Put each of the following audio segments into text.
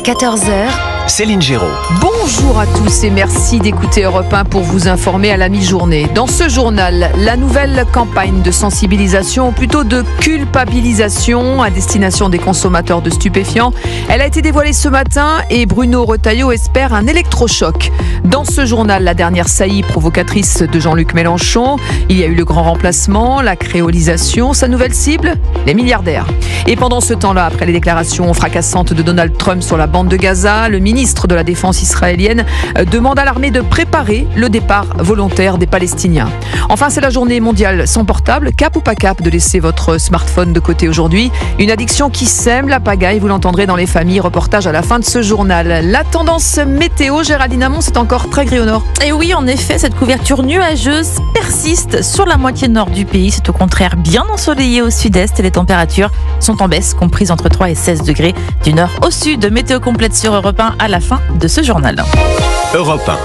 14h. Céline Géraud. Bonjour à tous et merci d'écouter Europe 1 pour vous informer à la mi-journée. Dans ce journal, la nouvelle campagne de sensibilisation, ou plutôt de culpabilisation à destination des consommateurs de stupéfiants. Elle a été dévoilée ce matin et Bruno Retailleau espère un électrochoc. Dans ce journal, la dernière saillie provocatrice de Jean-Luc Mélenchon. Il y a eu le grand remplacement, la créolisation. Sa nouvelle cible, les milliardaires. Et pendant ce temps-là, après les déclarations fracassantes de Donald Trump sur la bande de Gaza, le ministre de la Défense israélienne demande à l'armée de préparer le départ volontaire des Palestiniens. Enfin, c'est la journée mondiale sans portable. Cap ou pas cap de laisser votre smartphone de côté aujourd'hui? Une addiction qui sème la pagaille, vous l'entendrez dans les familles. Reportage à la fin de ce journal. La tendance météo, Géraldine Amont, c'est encore très gris au nord. Et oui, en effet, cette couverture nuageuse persiste sur la moitié nord du pays. C'est au contraire bien ensoleillé au sud-est et les températures sont en baisse, comprises entre 3 et 16 degrés du nord au sud. Météo complète sur Europe 1 à la fin de ce journal. Europe 1.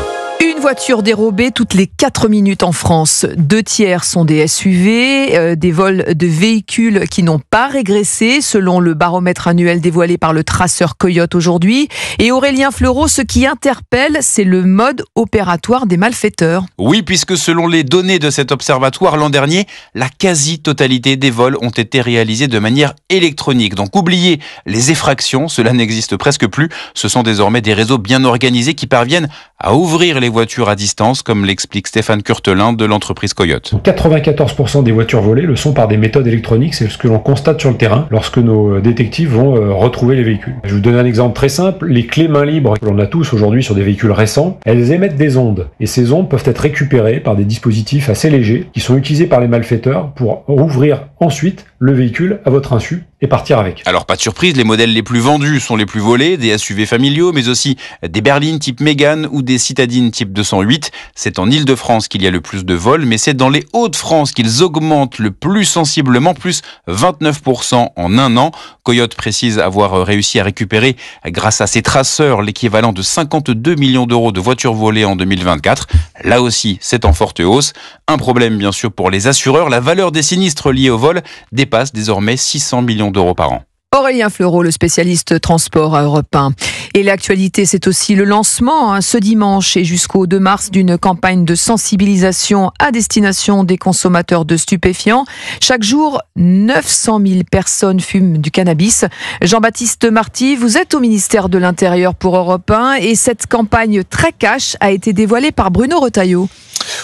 Une voiture dérobée toutes les 4 minutes en France. 2 tiers sont des SUV, des vols de véhicules qui n'ont pas régressé selon le baromètre annuel dévoilé par le traceur Coyote aujourd'hui. Et Aurélien Fleureau, ce qui interpelle, c'est le mode opératoire des malfaiteurs. Oui, puisque selon les données de cet observatoire l'an dernier, la quasi-totalité des vols ont été réalisés de manière électronique. Donc oubliez les effractions, cela n'existe presque plus. Ce sont désormais des réseaux bien organisés qui parviennent à ouvrir les voitures à distance, comme l'explique Stéphane Curtelin de l'entreprise Coyote. 94% des voitures volées le sont par des méthodes électroniques, c'est ce que l'on constate sur le terrain lorsque nos détectives vont retrouver les véhicules. Je vous donne un exemple très simple, les clés main libres que l'on a tous aujourd'hui sur des véhicules récents, elles émettent des ondes et ces ondes peuvent être récupérées par des dispositifs assez légers qui sont utilisés par les malfaiteurs pour ouvrir ensuite le véhicule à votre insu et partir avec. Alors pas de surprise, les modèles les plus vendus sont les plus volés, des SUV familiaux, mais aussi des berlines type Mégane ou des citadines type 208. C'est en Île-de-France qu'il y a le plus de vols, mais c'est dans les Hauts-de-France qu'ils augmentent le plus sensiblement, plus 29% en un an. Coyote précise avoir réussi à récupérer, grâce à ses traceurs, l'équivalent de 52 millions d'euros de voitures volées en 2024. Là aussi, c'est en forte hausse. Un problème bien sûr pour les assureurs, la valeur des sinistres liés au vol dépasse désormais 600 millions d'euros par an. Aurélien Fleureau, le spécialiste transport à Europe 1. Et l'actualité, c'est aussi le lancement ce dimanche et jusqu'au 2 mars d'une campagne de sensibilisation à destination des consommateurs de stupéfiants. Chaque jour, 900 000 personnes fument du cannabis. Jean-Baptiste Marty, vous êtes au ministère de l'Intérieur pour Europe 1 et cette campagne très cash a été dévoilée par Bruno Retailleau.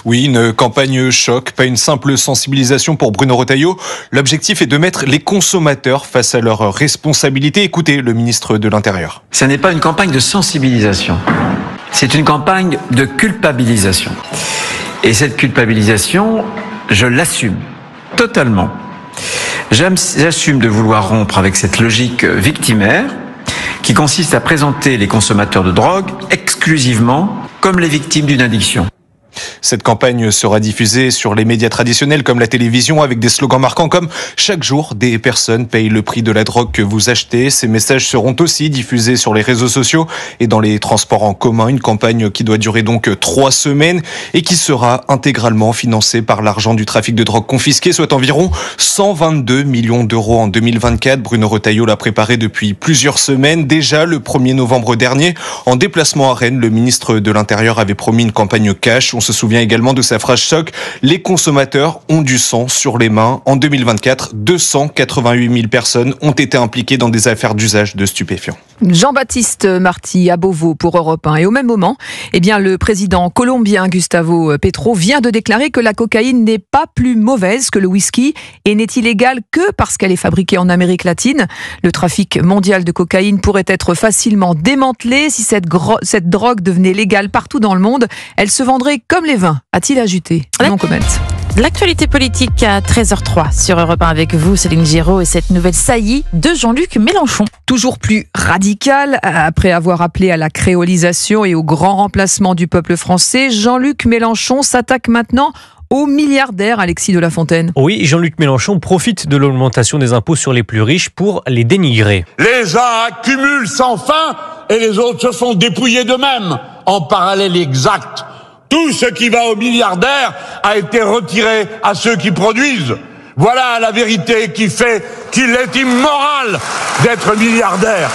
Oui, une campagne choc, pas une simple sensibilisation pour Bruno Retailleau. L'objectif est de mettre les consommateurs face à leurs responsabilités. Écoutez le ministre de l'Intérieur. Ce n'est pas une campagne de sensibilisation, c'est une campagne de culpabilisation. Et cette culpabilisation, je l'assume totalement. J'assume de vouloir rompre avec cette logique victimaire qui consiste à présenter les consommateurs de drogue exclusivement comme les victimes d'une addiction. Cette campagne sera diffusée sur les médias traditionnels comme la télévision avec des slogans marquants comme « Chaque jour, des personnes payent le prix de la drogue que vous achetez ». Ces messages seront aussi diffusés sur les réseaux sociaux et dans les transports en commun. Une campagne qui doit durer donc 3 semaines et qui sera intégralement financée par l'argent du trafic de drogue confisqué, soit environ 122 millions d'euros en 2024. Bruno Retailleau l'a préparé depuis plusieurs semaines. Déjà, le 1er novembre dernier, en déplacement à Rennes, le ministre de l'Intérieur avait promis une campagne cash. On se souvient également de sa phrase choc « Les consommateurs ont du sang sur les mains ». En 2024, 288 000 personnes ont été impliquées dans des affaires d'usage de stupéfiants. Jean-Baptiste Marty à Beauvau pour Europe 1. Et au même moment, le président colombien Gustavo Petro vient de déclarer que la cocaïne n'est pas plus mauvaise que le whisky et n'est illégale que parce qu'elle est fabriquée en Amérique latine. Le trafic mondial de cocaïne pourrait être facilement démantelé si cette drogue devenait légale partout dans le monde. Elle se vendrait comme les vins, a-t-il ajouté. Non comment. L'actualité politique à 13h03 sur Europe 1 avec vous, Céline Géraud, et cette nouvelle saillie de Jean-Luc Mélenchon. Toujours plus radical, après avoir appelé à la créolisation et au grand remplacement du peuple français, Jean-Luc Mélenchon s'attaque maintenant aux milliardaires, Alexis de la Fontaine. Oui, Jean-Luc Mélenchon profite de l'augmentation des impôts sur les plus riches pour les dénigrer. Les uns accumulent sans fin et les autres se font dépouiller d'eux-mêmes. En parallèle exact, tout ce qui va aux milliardaires a été retiré à ceux qui produisent. Voilà la vérité qui fait qu'il est immoral d'être milliardaire.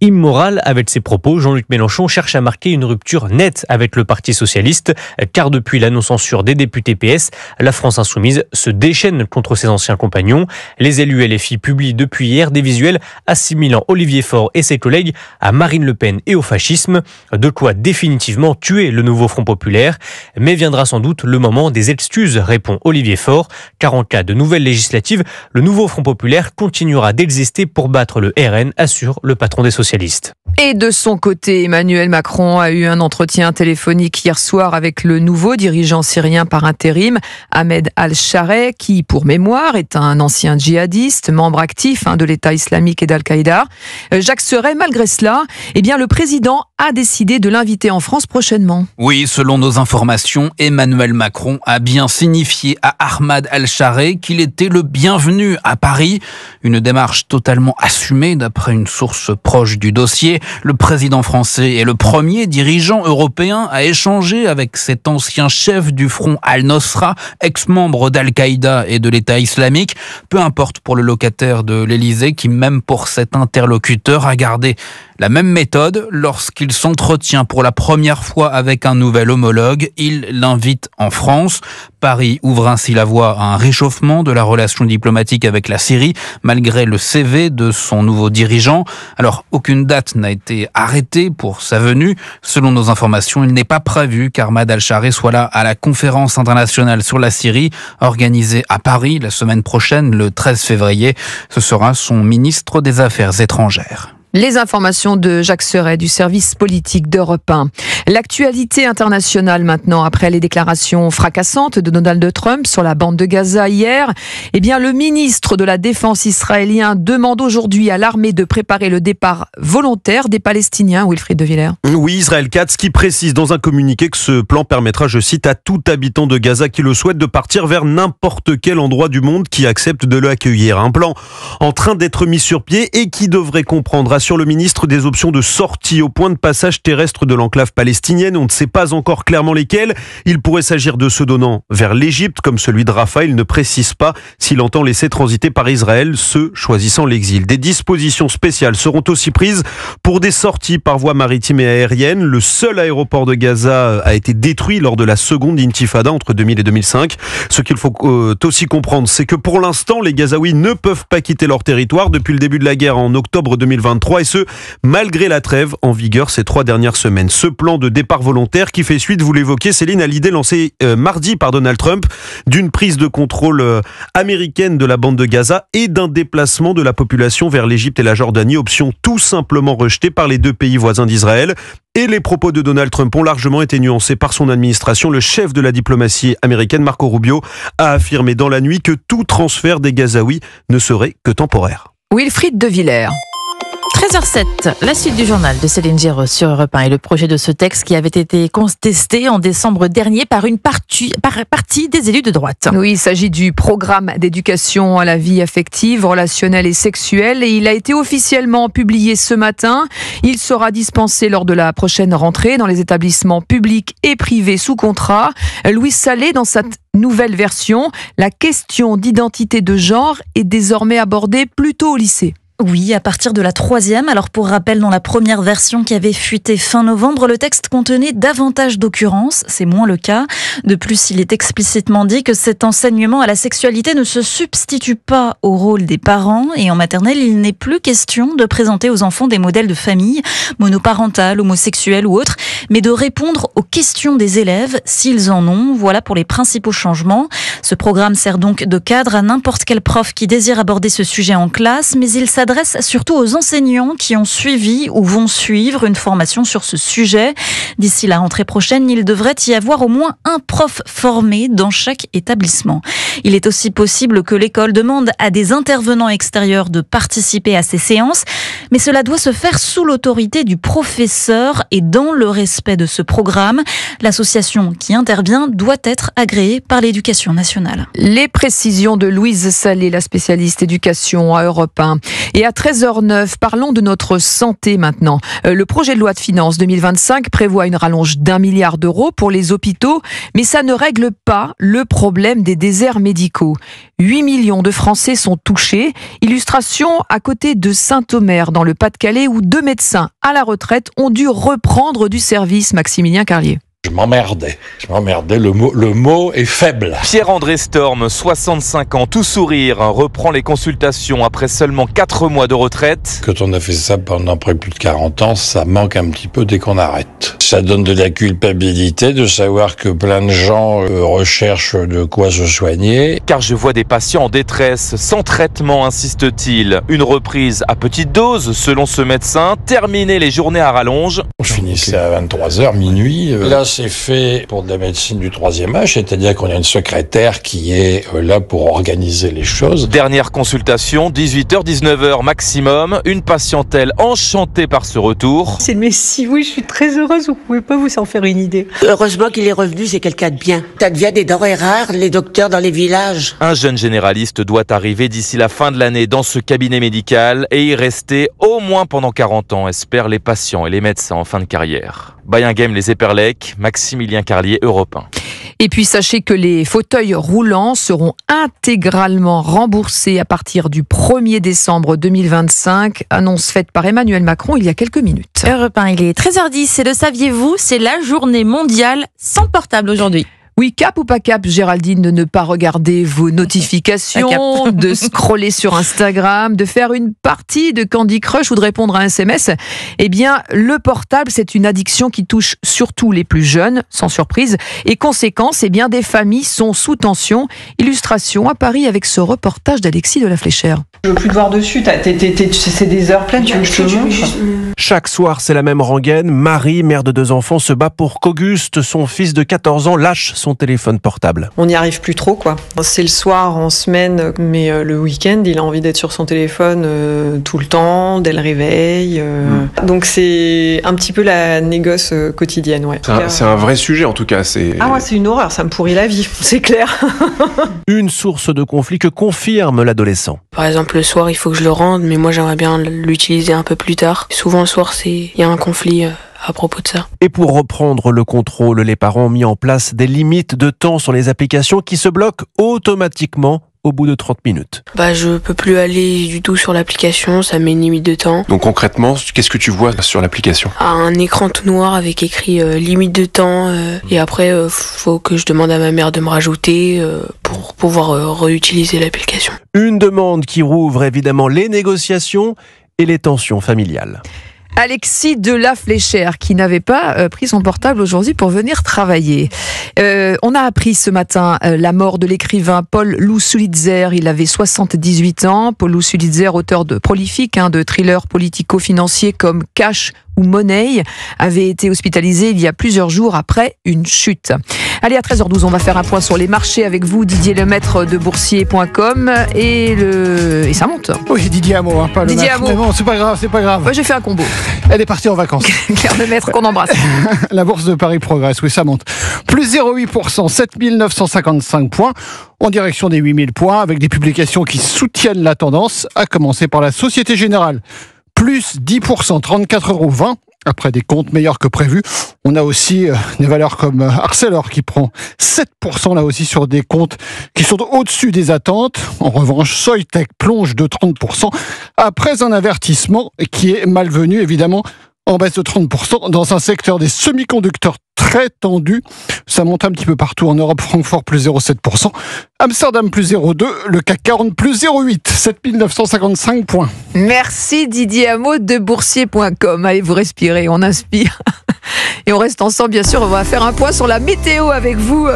immoral avec ses propos. Jean-Luc Mélenchon cherche à marquer une rupture nette avec le Parti socialiste, car depuis la non-censure des députés PS, la France insoumise se déchaîne contre ses anciens compagnons. Les élus LFI publient depuis hier des visuels assimilant Olivier Faure et ses collègues à Marine Le Pen et au fascisme, de quoi définitivement tuer le nouveau Front populaire. Mais viendra sans doute le moment des excuses, répond Olivier Faure, car en cas de nouvelles législatives, le nouveau Front populaire continuera d'exister pour battre le RN, assure le patron des socialistes. Et de son côté, Emmanuel Macron a eu un entretien téléphonique hier soir avec le nouveau dirigeant syrien par intérim, Ahmed Al-Shareh, qui, pour mémoire, est un ancien djihadiste, membre actif de l'État islamique et d'Al-Qaïda. Jacques Serret, malgré cela, le président a décidé de l'inviter en France prochainement. Oui, selon nos informations, Emmanuel Macron a bien signifié à Ahmed Al-Shareh qu'il était le bienvenu à Paris. Une démarche totalement assumée d'après une source proche du dossier. Le président français est le premier dirigeant européen à échanger avec cet ancien chef du front Al-Nosra, ex-membre d'Al-Qaïda et de l'État islamique. Peu importe pour le locataire de l'Élysée qui, même pour cet interlocuteur, a gardé la même méthode. Lorsqu'il s'entretient pour la première fois avec un nouvel homologue, il l'invite en France. Paris ouvre ainsi la voie à un réchauffement de la relation diplomatique avec la Syrie, malgré le CV de son nouveau dirigeant. Alors, aucune date n'a été arrêtée pour sa venue. Selon nos informations, il n'est pas prévu qu'Ahmed Al-Shareh soit là à la conférence internationale sur la Syrie, organisée à Paris la semaine prochaine, le 13 février. Ce sera son ministre des Affaires étrangères. Les informations de Jacques Serret du service politique d'Europe 1. L'actualité internationale maintenant, après les déclarations fracassantes de Donald Trump sur la bande de Gaza hier. Le ministre de la Défense israélien demande aujourd'hui à l'armée de préparer le départ volontaire des Palestiniens. Wilfried de Villers. Oui, Israël Katz qui précise dans un communiqué que ce plan permettra, je cite, à tout habitant de Gaza qui le souhaite de partir vers n'importe quel endroit du monde qui accepte de l'accueillir. Un plan en train d'être mis sur pied et qui devrait comprendre, sur le ministre, des options de sortie au point de passage terrestre de l'enclave palestinienne. On ne sait pas encore clairement lesquelles. Il pourrait s'agir de ceux donnant vers l'Égypte, comme celui de Rafah. Il ne précise pas s'il entend laisser transiter par Israël ceux choisissant l'exil. Des dispositions spéciales seront aussi prises pour des sorties par voie maritime et aérienne. Le seul aéroport de Gaza a été détruit lors de la seconde intifada entre 2000 et 2005. Ce qu'il faut aussi comprendre, c'est que pour l'instant, les Gazaouis ne peuvent pas quitter leur territoire depuis le début de la guerre en octobre 2023. Et ce, malgré la trêve en vigueur ces 3 dernières semaines. Ce plan de départ volontaire qui fait suite, vous l'évoquez Céline, à l'idée lancée mardi par Donald Trump d'une prise de contrôle américaine de la bande de Gaza et d'un déplacement de la population vers l'Égypte et la Jordanie, option tout simplement rejetée par les 2 pays voisins d'Israël. Et les propos de Donald Trump ont largement été nuancés par son administration. Le chef de la diplomatie américaine, Marco Rubio, a affirmé dans la nuit que tout transfert des Gazaouis ne serait que temporaire. Wilfried de Villers. 13h07, la suite du journal de Céline Géraud sur Europe 1 et le projet de ce texte qui avait été contesté en décembre dernier par une partie des élus de droite. Oui, il s'agit du programme d'éducation à la vie affective, relationnelle et sexuelle et il a été officiellement publié ce matin. Il sera dispensé lors de la prochaine rentrée dans les établissements publics et privés sous contrat. Louise Salé, dans cette nouvelle version, la question d'identité de genre est désormais abordée plutôt au lycée. Oui, à partir de la 3e. Alors pour rappel, dans la première version qui avait fuité fin novembre, le texte contenait davantage d'occurrences. C'est moins le cas. De plus, il est explicitement dit que cet enseignement à la sexualité ne se substitue pas au rôle des parents. Et en maternelle, il n'est plus question de présenter aux enfants des modèles de famille, monoparentales, homosexuelles ou autres, mais de répondre aux questions des élèves, s'ils en ont. Voilà pour les principaux changements. Ce programme sert donc de cadre à n'importe quel prof qui désire aborder ce sujet en classe, mais il s'adresse surtout aux enseignants qui ont suivi ou vont suivre une formation sur ce sujet. D'ici la rentrée prochaine, il devrait y avoir au moins un prof formé dans chaque établissement. Il est aussi possible que l'école demande à des intervenants extérieurs de participer à ces séances, mais cela doit se faire sous l'autorité du professeur et dans le respect de ce programme. L'association qui intervient doit être agréée par l'Éducation nationale. Les précisions de Louise Salé, la spécialiste éducation à Europe 1. Et à 13h09, parlons de notre santé maintenant. Le projet de loi de finances 2025 prévoit une rallonge d'1 milliard d'euros pour les hôpitaux, mais ça ne règle pas le problème des déserts médicaux. 8 millions de Français sont touchés. Illustration à côté de Saint-Omer, dans dans le Pas-de-Calais où 2 médecins à la retraite ont dû reprendre du service. Maximilien Carlier. Je m'emmerdais, le mot est faible. Pierre-André Storm, 65 ans, tout sourire, reprend les consultations après seulement 4 mois de retraite. Quand on a fait ça pendant près plus de 40 ans, ça manque un petit peu dès qu'on arrête. Ça donne de la culpabilité de savoir que plein de gens recherchent de quoi se soigner. Car je vois des patients en détresse, sans traitement, insiste-t-il. Une reprise à petite dose, selon ce médecin, terminer les journées à rallonge. Je finissais à 23h, minuit. Là, c'est fait pour de la médecine du 3e âge, c'est-à-dire qu'on a une secrétaire qui est là pour organiser les choses. Dernière consultation, 18h, 19h maximum. Une patientèle enchantée par ce retour. C'est le Messie, oui, je suis très heureuse, vous pouvez pas vous en faire une idée. Heureusement qu'il est revenu, c'est quelqu'un de bien. Ça devient des denrées rares, les docteurs dans les villages. Un jeune généraliste doit arriver d'ici la fin de l'année dans ce cabinet médical et y rester au moins pendant 40 ans, espèrent les patients et les médecins en fin de carrière. Bayingame, les Éperlec, Maximilien Carlier, Europe 1. Et puis sachez que les fauteuils roulants seront intégralement remboursés à partir du 1er décembre 2025. Annonce faite par Emmanuel Macron il y a quelques minutes. Europe 1, il est 13h10 et le saviez-vous, c'est la journée mondiale sans portable aujourd'hui. Oui, cap ou pas cap, Géraldine, de ne pas regarder vos notifications, de scroller sur Instagram, de faire une partie de Candy Crush ou de répondre à un SMS. Eh bien, le portable, c'est une addiction qui touche surtout les plus jeunes, sans surprise. Et conséquence, eh bien, des familles sont sous tension. Illustration à Paris avec ce reportage d'Alexis de la Fléchère. Je veux plus te voir dessus, c'est des heures pleines, tu veux que je te montre ? Chaque soir, c'est la même rengaine. Marie, mère de 2 enfants, se bat pour qu'Auguste, son fils de 14 ans, lâche son téléphone portable. On n'y arrive plus trop, quoi. C'est le soir, en semaine, mais le week-end, il a envie d'être sur son téléphone tout le temps, dès le réveil. Donc c'est un petit peu la négoce quotidienne, ouais. C'est un vrai sujet, en tout cas. Ah ouais, c'est une horreur, ça me pourrit la vie, c'est clair. Une source de conflit que confirme l'adolescent. Par exemple, le soir, il faut que je le rende, mais moi, j'aimerais bien l'utiliser un peu plus tard. Souvent, le soir, il y a un conflit à propos de ça. Et pour reprendre le contrôle, les parents ont mis en place des limites de temps sur les applications qui se bloquent automatiquement au bout de 30 minutes. Je peux plus aller du tout sur l'application, ça met une limite de temps. Donc concrètement, qu'est-ce que tu vois sur l'application ? Un écran tout noir avec écrit limite de temps et après faut que je demande à ma mère de me rajouter pour pouvoir réutiliser l'application. Une demande qui rouvre évidemment les négociations et les tensions familiales. Alexis de la Fléchère qui n'avait pas pris son portable aujourd'hui pour venir travailler. On a appris ce matin la mort de l'écrivain Paul Lousulitzer. Il avait 78 ans. Paul Lousulitzer, auteur de prolifiques de thrillers politico-financiers comme Cash ou Money, avait été hospitalisé il y a plusieurs jours après une chute. Allez, à 13h12, on va faire un point sur les marchés avec vous, Didier Lemaître de boursier.com et ça monte. Oui, Didier Hameau, pas le maître. Mais bon, c'est pas grave. Ouais, j'ai fait un combo. Elle est partie en vacances. Claire Lemaître qu'on embrasse. La bourse de Paris progresse, oui, ça monte. Plus 0,8%, 7955 points, en direction des 8000 points, avec des publications qui soutiennent la tendance, à commencer par la Société Générale. Plus 10%, 34,20 €, après des comptes meilleurs que prévu. On a aussi des valeurs comme Arcelor qui prend 7% là aussi sur des comptes qui sont au-dessus des attentes. En revanche, Soitec plonge de 30% après un avertissement qui est malvenu, évidemment, en baisse de 30% dans un secteur des semi-conducteurs très tendu. Ça monte un petit peu partout en Europe. Francfort plus 0,7%. Amsterdam plus 0,2%. Le CAC 40 plus 0,8%. 7955 points. Merci Didier Hameau de boursier.com. Allez, vous respirez, on inspire. Et on reste ensemble, bien sûr. On va faire un point sur la météo avec vous,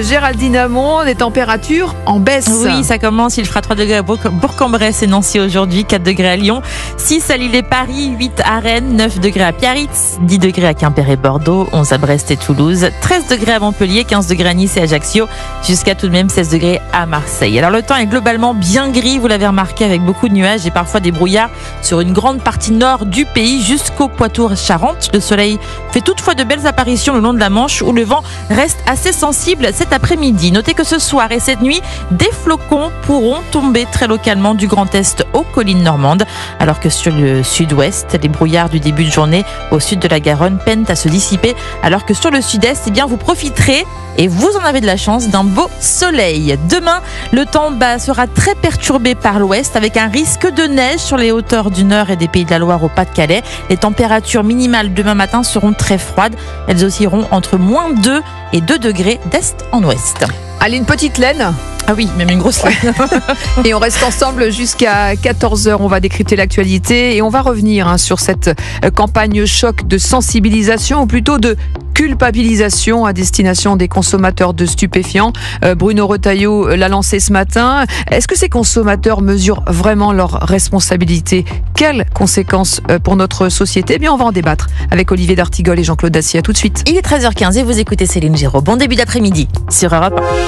Géraldine Hamon. Les températures en baisse. Oui, ça commence. Il fera 3 degrés à Bourg-en-Bresse et Nancy aujourd'hui, 4 degrés à Lyon, 6 à Lille et Paris, 8 à Rennes, 9 degrés à Biarritz, 10 degrés à Quimper et Bordeaux, 11 à Brest et Toulouse, 13 degrés à Montpellier, 15 degrés à Nice et Ajaccio, jusqu'à tout de même 16 degrés à Marseille. Alors le temps est globalement bien gris, vous l'avez remarqué, avec beaucoup de nuages et parfois des brouillards sur une grande partie nord du pays jusqu'au Poitou-Charentes. Le soleil fait toutefois de belles apparitions le long de la Manche où le vent reste assez sensible cet après-midi. Notez que ce soir et cette nuit, des flocons pourront tomber très localement du Grand Est au aux collines normandes, alors que sur le sud-ouest, les brouillards du début de journée au sud de la Garonne peinent à se dissiper, alors que sur le sud-est, eh bien, vous profiterez, et vous en avez de la chance, d'un beau soleil. Demain, le temps sera très perturbé par l'ouest, avec un risque de neige sur les hauteurs du Nord et des Pays de la Loire au Pas-de-Calais. Les températures minimales demain matin seront très froides. Elles oscilleront entre -2 et 2 degrés d'est en ouest. Allez, une petite laine. Ah oui, même une grosse laine. Et on reste ensemble jusqu'à 14h. On va décrypter l'actualité et on va revenir sur cette campagne choc de sensibilisation, ou plutôt de culpabilisation à destination des consommateurs de stupéfiants. Bruno Retailleau l'a lancé ce matin. Est-ce que ces consommateurs mesurent vraiment leurs responsabilités ? Quelles conséquences pour notre société ? Eh bien, on va en débattre avec Olivier d'Artigol et Jean-Claude Dacier. À tout de suite. Il est 13h15 et vous écoutez Céline Giraud. Bon début d'après-midi sur Europe 1.